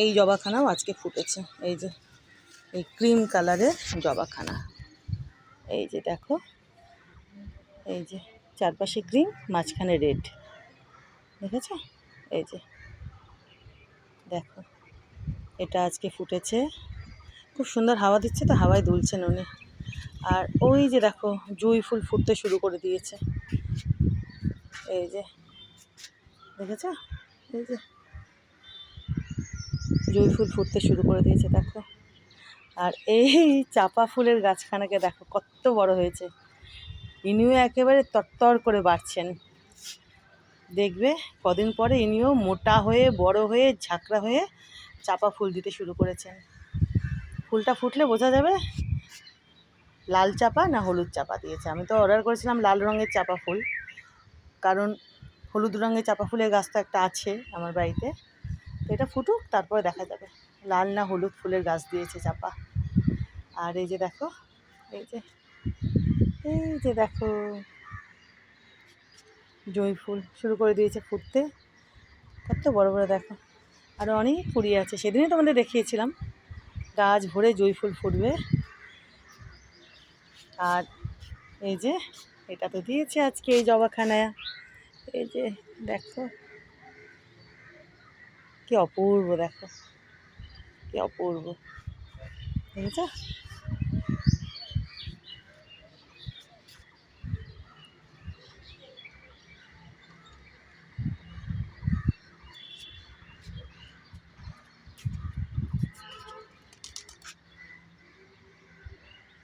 এই জবাখানাও আজকে ফুটেছে। এই যে এই ক্রিম কালারের জবাখানা, এই যে দেখো, এই যে চারপাশে ক্রিম, মাঝখানে রেড, দেখেছো? এই যে দেখো, এটা আজকে ফুটেছে। খুব সুন্দর হাওয়া দিচ্ছে তো, হাওয়ায় দুলছেন উনি। আর ওই যে দেখো জুঁই ফুল ফুটতে শুরু করে দিয়েছে, এই যে দেখেছো? এই যে জুঁই ফুল ফুটতে শুরু করে দিয়েছে দেখো। আর এই চাপা ফুলের গাছখানাকে দেখো কত বড় হয়েছে। ইনিও একেবারে তরতর করে বাড়ছেন। দেখবে কদিন পরে ইনিও মোটা হয়ে বড় হয়ে ঝাঁকড়া হয়ে চাপা ফুল দিতে শুরু করেছেন। ফুলটা ফুটলে বোঝা যাবে লাল চাপা না হলুদ চাপা দিয়েছে। আমি তো অর্ডার করেছিলাম লাল রঙের চাপা ফুল, কারণ হলুদ রঙের চাপা ফুলের গাছ তো একটা আছে আমার বাড়িতে। তো এটা ফুটুক, তারপরে দেখা যাবে লাল না হলুদ ফুলের গাছ দিয়েছে চাপা। আর এই যে দেখো, এই যে এই যে দেখো জুঁই ফুল শুরু করে দিয়েছে ফুটতে, কত বড় বড় দেখো। আরও অনেক কুড়ি আছে, সেদিনই তোমাদের দেখিয়েছিলাম গাছ ভরে জুঁই ফুল ফুটবে। আর এই যে এটা তো দিয়েছে আজকে এই জবাখানায়, এই যে দেখো কি অপূর্ব, দেখো কি অপূর্ব, দেখেছো?